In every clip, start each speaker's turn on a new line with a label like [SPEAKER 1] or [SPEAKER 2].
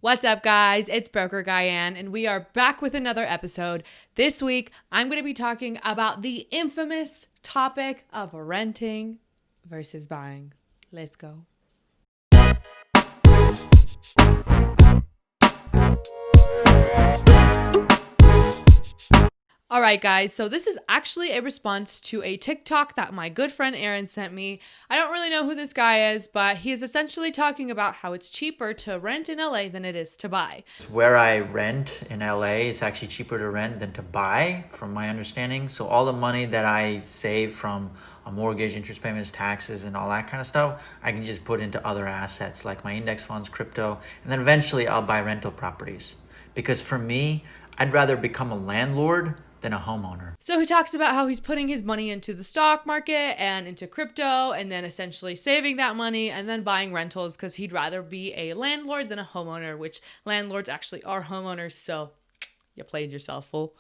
[SPEAKER 1] What's up, guys? It's Brokergayane, and we are back with another episode. This week, I'm going to be talking about the infamous topic of renting versus buying. Let's go. All right, guys, so this is actually a response to a TikTok that my good friend Aaron sent me. I don't really know who this guy is, but he is essentially talking about how it's cheaper to rent in LA than it is to buy.
[SPEAKER 2] Where I rent in LA, it's actually cheaper to rent than to buy, from my understanding. So all the money that I save from a mortgage, interest payments, taxes, and all that kind of stuff, I can just put into other assets like my index funds, crypto, and then eventually I'll buy rental properties. Because for me, I'd rather become a landlord than a homeowner.
[SPEAKER 1] So he talks about how he's putting his money into the stock market and into crypto and then essentially saving that money and then buying rentals because he'd rather be a landlord than a homeowner, which landlords actually are homeowners. So you played yourself, fool.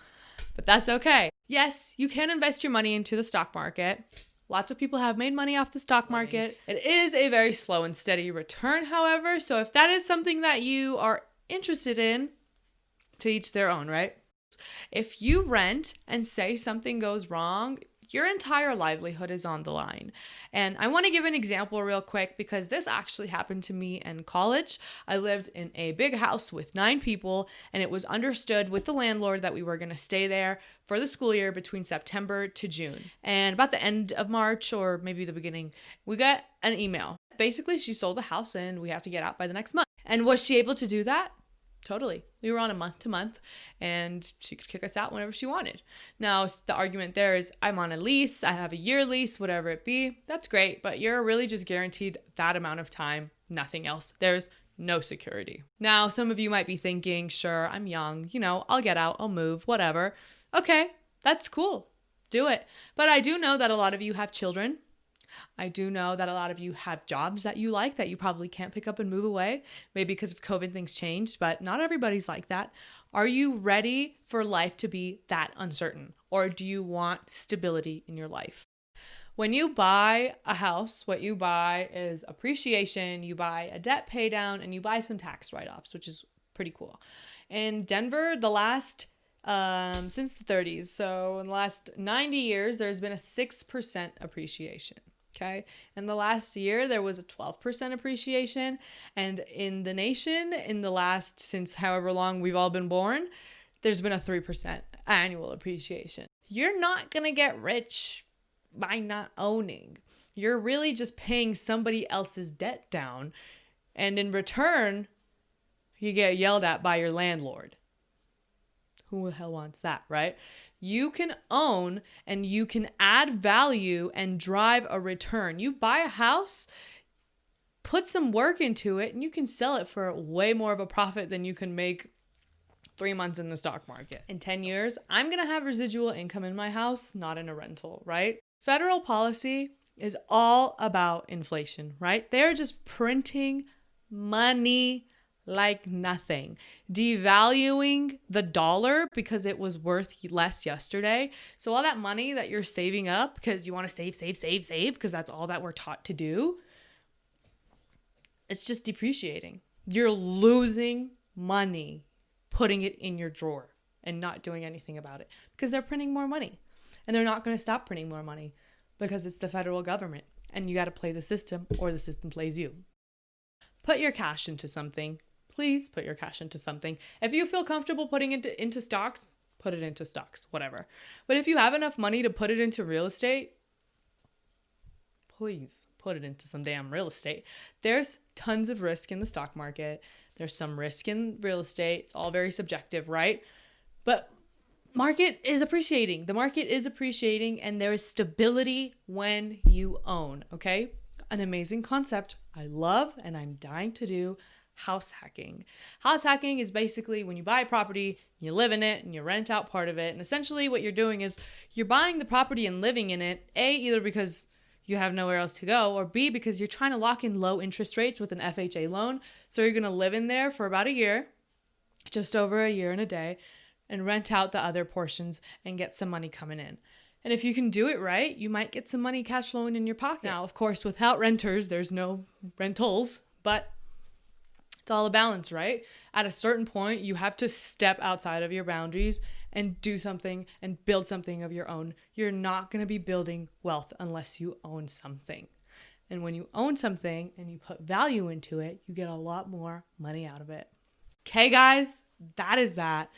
[SPEAKER 1] But that's okay. Yes, you can invest your money into the stock market. Lots of people have made money off the stock market. It is a very slow and steady return, however. So if that is something that you are interested in, to each their own, right? If you rent and say something goes wrong, your entire livelihood is on the line. And I want to give an example real quick because this actually happened to me in college. I lived in a big house with 9 people, and it was understood with the landlord that we were going to stay there for the school year between September to June. And about the end of March or maybe the beginning, we got an email. Basically, she sold the house and we have to get out by the next month. And was she able to do that? Totally. We were on a month to month and she could kick us out whenever she wanted. Now, the argument there is I'm on a lease, I have a year lease, whatever it be. That's great, but you're really just guaranteed that amount of time, nothing else. There's no security. Now, some of you might be thinking, sure, I'm young, I'll get out, I'll move, whatever. Okay, that's cool. Do it. But I do know that a lot of you have children. I do know that a lot of you have jobs that you like that you probably can't pick up and move away. Maybe because of COVID things changed, but not everybody's like that. Are you ready for life to be that uncertain? Or do you want stability in your life? When you buy a house, what you buy is appreciation, you buy a debt pay down, and you buy some tax write-offs, which is pretty cool. In Denver, since the 30s, so in the last 90 years, there's been a 6% appreciation. Okay. In the last year, there was a 12% appreciation. And in the nation, since however long we've all been born, there's been a 3% annual appreciation. You're not going to get rich by not owning. You're really just paying somebody else's debt down. And in return, you get yelled at by your landlord. Who the hell wants that, right? You can own and you can add value and drive a return. You buy a house, put some work into it, and you can sell it for way more of a profit than you can make 3 months in the stock market. In 10 years, I'm going to have residual income in my house, not in a rental, right? Federal policy is all about inflation, right? They're just printing money like nothing, devaluing the dollar because it was worth less yesterday. So all that money that you're saving up because you want to save, because that's all that we're taught to do, it's just depreciating. You're losing money, putting it in your drawer and not doing anything about it because they're printing more money and they're not going to stop printing more money because it's the federal government and you got to play the system or the system plays you. Put your cash into something. Please put your cash into something. If you feel comfortable putting it into stocks, put it into stocks, whatever. But if you have enough money to put it into real estate, please put it into some damn real estate. There's tons of risk in the stock market. There's some risk in real estate. It's all very subjective, right? But market is appreciating. The market is appreciating and there is stability when you own, okay? An amazing concept I love and I'm dying to do. House hacking. House hacking is basically when you buy a property, you live in it and you rent out part of it. And essentially what you're doing is you're buying the property and living in it, A, either because you have nowhere else to go, or B, because you're trying to lock in low interest rates with an FHA loan. So you're going to live in there for about a year, just over a year and a day, and rent out the other portions and get some money coming in. And if you can do it right, you might get some money cash flowing in your pocket. Now, of course, without renters, there's no rentals, but It's all a balance, right? At a certain point, you have to step outside of your boundaries and do something and build something of your own. You're not going to be building wealth unless you own something. And when you own something and you put value into it, you get a lot more money out of it. Okay, guys, that is that.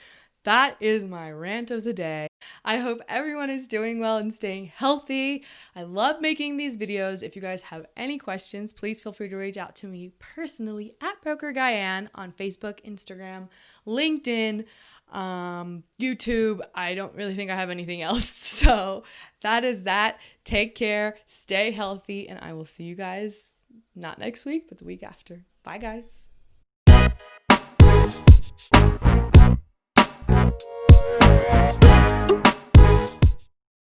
[SPEAKER 1] That is my rant of the day. I hope everyone is doing well and staying healthy. I love making these videos. If you guys have any questions, please feel free to reach out to me personally at Brokergayane on Facebook, Instagram, LinkedIn, YouTube. I don't really think I have anything else. So that is that. Take care, stay healthy, and I will see you guys not next week, but the week after. Bye, guys.